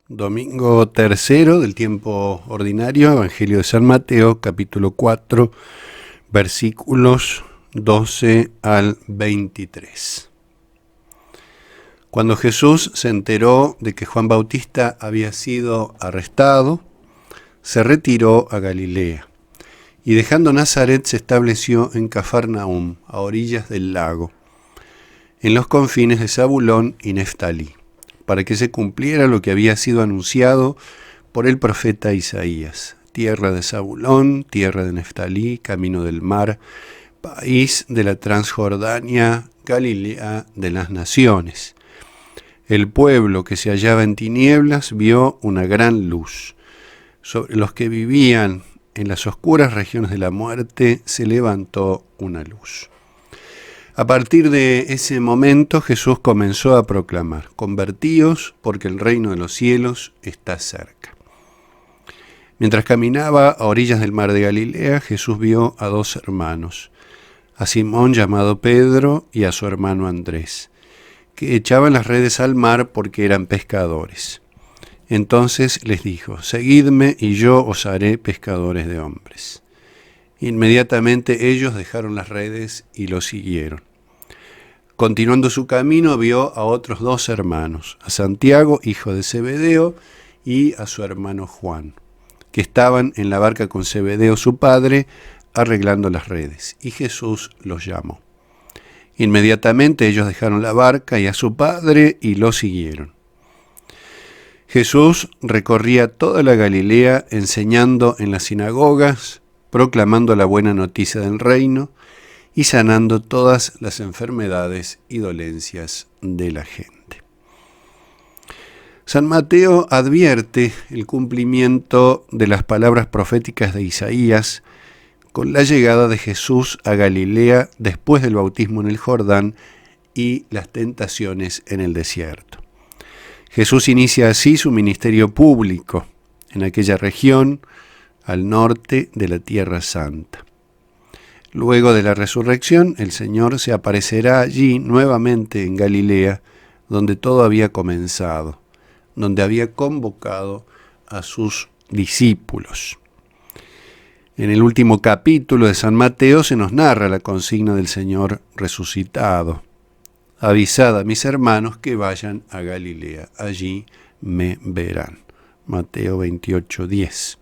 Domingo tercero del tiempo ordinario, Evangelio de San Mateo, capítulo 4, versículos 12 al 23. Cuando Jesús se enteró de que Juan Bautista había sido arrestado, se retiró a Galilea y dejando Nazaret se estableció en Cafarnaúm, a orillas del lago, en los confines de Zabulón y Neftalí, para que se cumpliera lo que había sido anunciado por el profeta Isaías: tierra de Zabulón, tierra de Neftalí, camino del mar, país de la Transjordania, Galilea de las naciones. El pueblo que se hallaba en tinieblas vio una gran luz. Sobre los que vivían en las oscuras regiones de la muerte se levantó una luz. A partir de ese momento Jesús comenzó a proclamar: convertíos, porque el reino de los cielos está cerca. Mientras caminaba a orillas del mar de Galilea, Jesús vio a dos hermanos, a Simón llamado Pedro y a su hermano Andrés, que echaban las redes al mar porque eran pescadores. Entonces les dijo: seguidme y yo os haré pescadores de hombres. Inmediatamente ellos dejaron las redes y lo siguieron. Continuando su camino, vio a otros dos hermanos, a Santiago, hijo de Zebedeo, y a su hermano Juan, que estaban en la barca con Zebedeo su padre, arreglando las redes, y Jesús los llamó. Inmediatamente ellos dejaron la barca y a su padre y lo siguieron. Jesús recorría toda la Galilea, enseñando en las sinagogas, proclamando la buena noticia del reino y sanando todas las enfermedades y dolencias de la gente. San Mateo advierte el cumplimiento de las palabras proféticas de Isaías con la llegada de Jesús a Galilea después del bautismo en el Jordán y las tentaciones en el desierto. Jesús inicia así su ministerio público en aquella región al norte de la Tierra Santa. Luego de la resurrección, el Señor se aparecerá allí nuevamente en Galilea, donde todo había comenzado, donde había convocado a sus discípulos. En el último capítulo de San Mateo se nos narra la consigna del Señor resucitado: avisad a mis hermanos que vayan a Galilea, allí me verán. Mateo 28:10.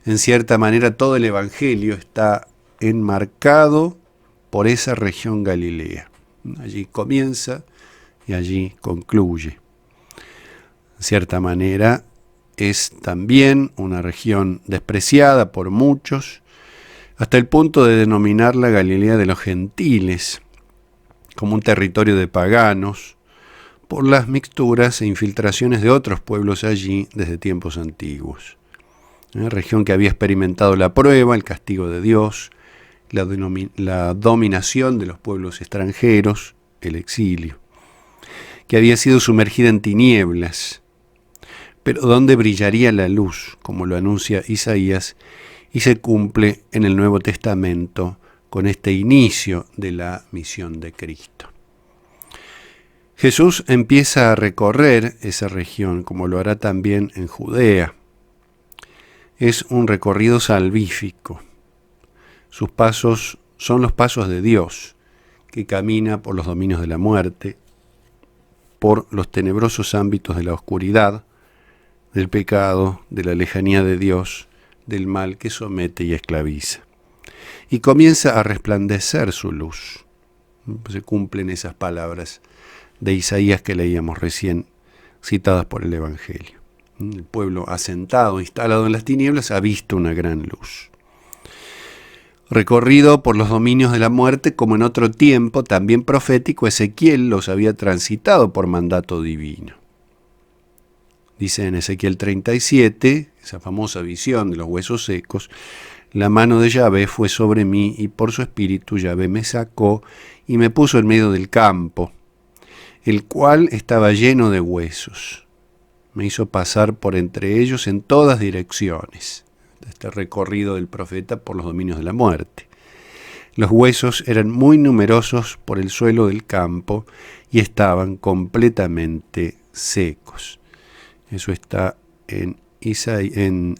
En cierta manera todo el Evangelio está enmarcado por esa región Galilea. Allí comienza y allí concluye. En cierta manera es también una región despreciada por muchos, hasta el punto de denominarla Galilea de los gentiles, como un territorio de paganos, por las mixturas e infiltraciones de otros pueblos allí desde tiempos antiguos. Una región que había experimentado la prueba, el castigo de Dios, la dominación de los pueblos extranjeros, el exilio, que había sido sumergida en tinieblas, pero donde brillaría la luz, como lo anuncia Isaías, y se cumple en el Nuevo Testamento con este inicio de la misión de Cristo. Jesús empieza a recorrer esa región, como lo hará también en Judea. Es un recorrido salvífico. Sus pasos son los pasos de Dios, que camina por los dominios de la muerte, por los tenebrosos ámbitos de la oscuridad, del pecado, de la lejanía de Dios, del mal que somete y esclaviza. Y comienza a resplandecer su luz. Se cumplen esas palabras de Isaías que leíamos recién, citadas por el Evangelio. El pueblo asentado, instalado en las tinieblas, ha visto una gran luz. Recorrido por los dominios de la muerte, como en otro tiempo también profético, Ezequiel los había transitado por mandato divino. Dice en Ezequiel 37, esa famosa visión de los huesos secos: la mano de Yahvé fue sobre mí, y por su espíritu Yahvé me sacó y me puso en medio del campo, el cual estaba lleno de huesos. Me hizo pasar por entre ellos en todas direcciones. Este recorrido del profeta por los dominios de la muerte. Los huesos eran muy numerosos por el suelo del campo y estaban completamente secos. Eso está en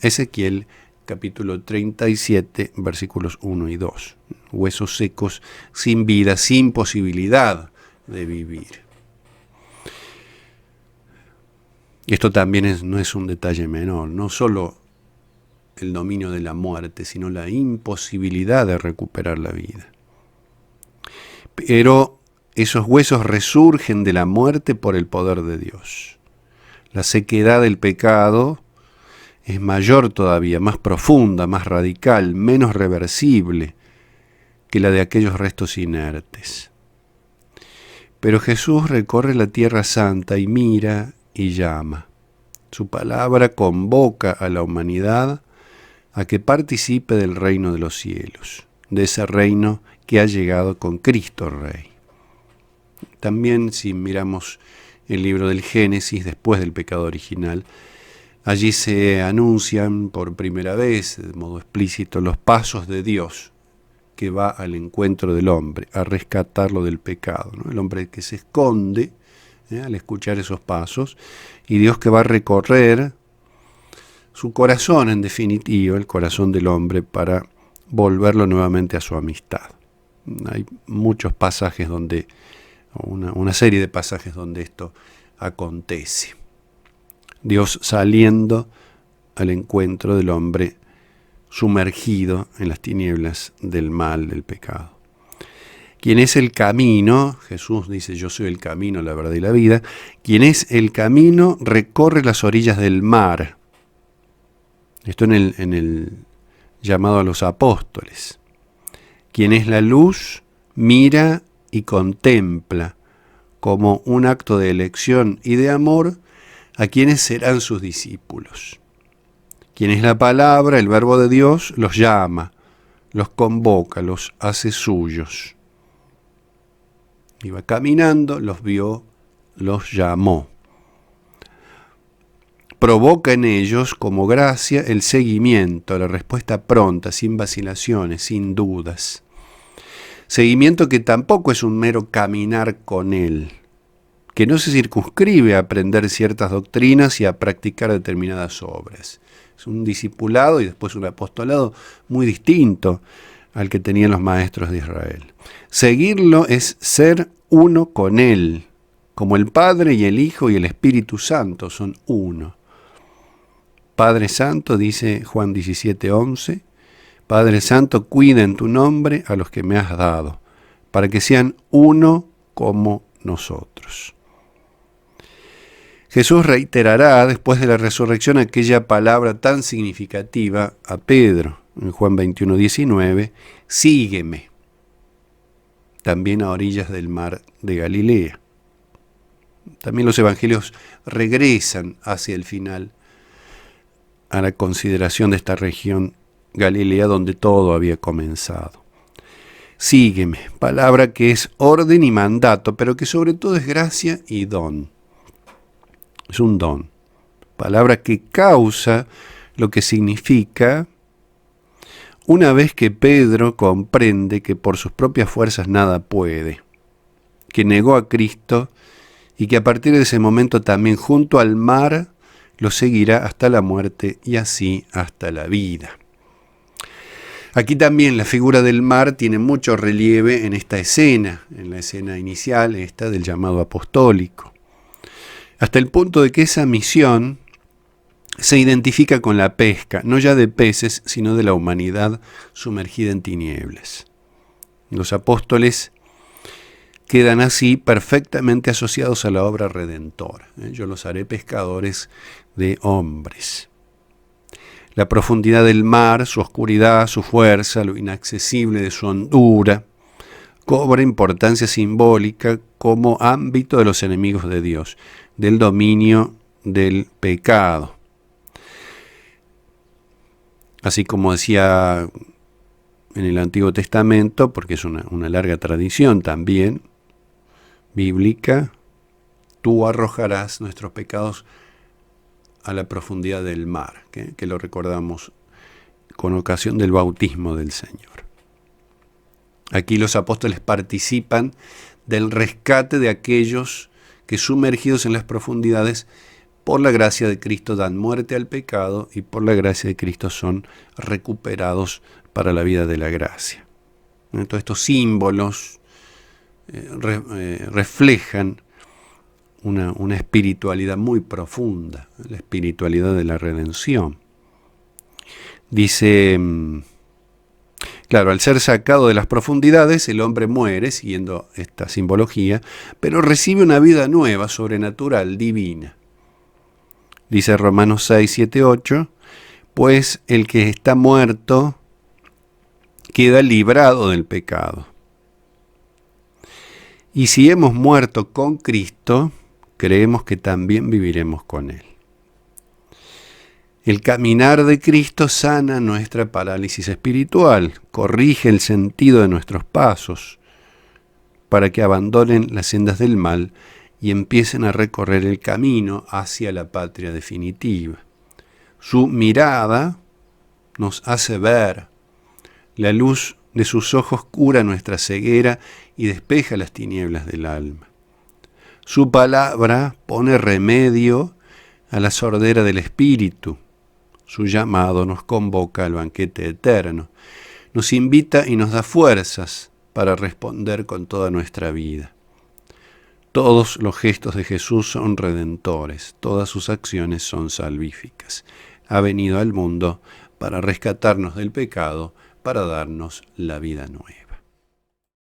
Ezequiel capítulo 37, versículos 1 y 2. Huesos secos, sin vida, sin posibilidad de vivir. Y esto también no es un detalle menor, no solo el dominio de la muerte, sino la imposibilidad de recuperar la vida. Pero esos huesos resurgen de la muerte por el poder de Dios. La sequedad del pecado es mayor todavía, más profunda, más radical, menos reversible que la de aquellos restos inertes. Pero Jesús recorre la tierra santa y mira y llama. Su palabra convoca a la humanidad a que participe del reino de los cielos, de ese reino que ha llegado con Cristo Rey. También si miramos el libro del Génesis, después del pecado original, allí se anuncian por primera vez, de modo explícito, los pasos de Dios que va al encuentro del hombre, a rescatarlo del pecado, ¿no? El hombre que se esconde al escuchar esos pasos, y Dios que va a recorrer su corazón, en definitiva, el corazón del hombre, para volverlo nuevamente a su amistad. Hay muchos pasajes donde, una serie de pasajes donde esto acontece. Dios saliendo al encuentro del hombre sumergido en las tinieblas del mal, del pecado. Quien es el camino, Jesús dice, yo soy el camino, la verdad y la vida, quien es el camino recorre las orillas del mar. Esto en el llamado a los apóstoles. Quien es la luz, mira y contempla como un acto de elección y de amor a quienes serán sus discípulos. Quien es la palabra, el verbo de Dios, los llama, los convoca, los hace suyos. Iba caminando, los vio, los llamó. Provoca en ellos como gracia el seguimiento, la respuesta pronta, sin vacilaciones, sin dudas. Seguimiento que tampoco es un mero caminar con él, que no se circunscribe a aprender ciertas doctrinas y a practicar determinadas obras. Es un discipulado y después un apostolado muy distinto al que tenían los maestros de Israel. Seguirlo es ser uno con Él, como el Padre y el Hijo y el Espíritu Santo son uno. Padre Santo, dice Juan 17:11, Padre Santo, cuida en tu nombre a los que me has dado, para que sean uno como nosotros. Jesús reiterará después de la resurrección aquella palabra tan significativa a Pedro, en Juan 21:19, sígueme, también a orillas del mar de Galilea. También los evangelios regresan hacia el final a la consideración de esta región Galilea donde todo había comenzado. Sígueme, palabra que es orden y mandato, pero que sobre todo es gracia y don. Es un don, palabra que causa lo que significa una vez que Pedro comprende que por sus propias fuerzas nada puede, que negó a Cristo y que a partir de ese momento también junto al mar lo seguirá hasta la muerte y así hasta la vida. Aquí también la figura del mar tiene mucho relieve en esta escena, en la escena inicial, esta del llamado apostólico, hasta el punto de que esa misión se identifica con la pesca, no ya de peces, sino de la humanidad sumergida en tinieblas. Los apóstoles quedan así perfectamente asociados a la obra redentora. Yo los haré pescadores de hombres. La profundidad del mar, su oscuridad, su fuerza, lo inaccesible de su hondura, cobra importancia simbólica como ámbito de los enemigos de Dios, del dominio del pecado. Así como decía en el Antiguo Testamento, porque es una larga tradición también bíblica, tú arrojarás nuestros pecados a la profundidad del mar, que lo recordamos con ocasión del bautismo del Señor. Aquí los apóstoles participan del rescate de aquellos que sumergidos en las profundidades por la gracia de Cristo dan muerte al pecado y por la gracia de Cristo son recuperados para la vida de la gracia. Entonces estos símbolos reflejan una espiritualidad muy profunda, la espiritualidad de la redención. Dice, claro, al ser sacado de las profundidades, el hombre muere, siguiendo esta simbología, pero recibe una vida nueva, sobrenatural, divina. Dice Romanos 6, 7, 8, pues el que está muerto queda librado del pecado. Y si hemos muerto con Cristo, creemos que también viviremos con Él. El caminar de Cristo sana nuestra parálisis espiritual, corrige el sentido de nuestros pasos, para que abandonen las sendas del mal y empiecen a recorrer el camino hacia la patria definitiva. Su mirada nos hace ver, la luz de sus ojos cura nuestra ceguera y despeja las tinieblas del alma. Su palabra pone remedio a la sordera del espíritu. Su llamado nos convoca al banquete eterno, nos invita y nos da fuerzas para responder con toda nuestra vida. Todos los gestos de Jesús son redentores, todas sus acciones son salvíficas. Ha venido al mundo para rescatarnos del pecado, para darnos la vida nueva.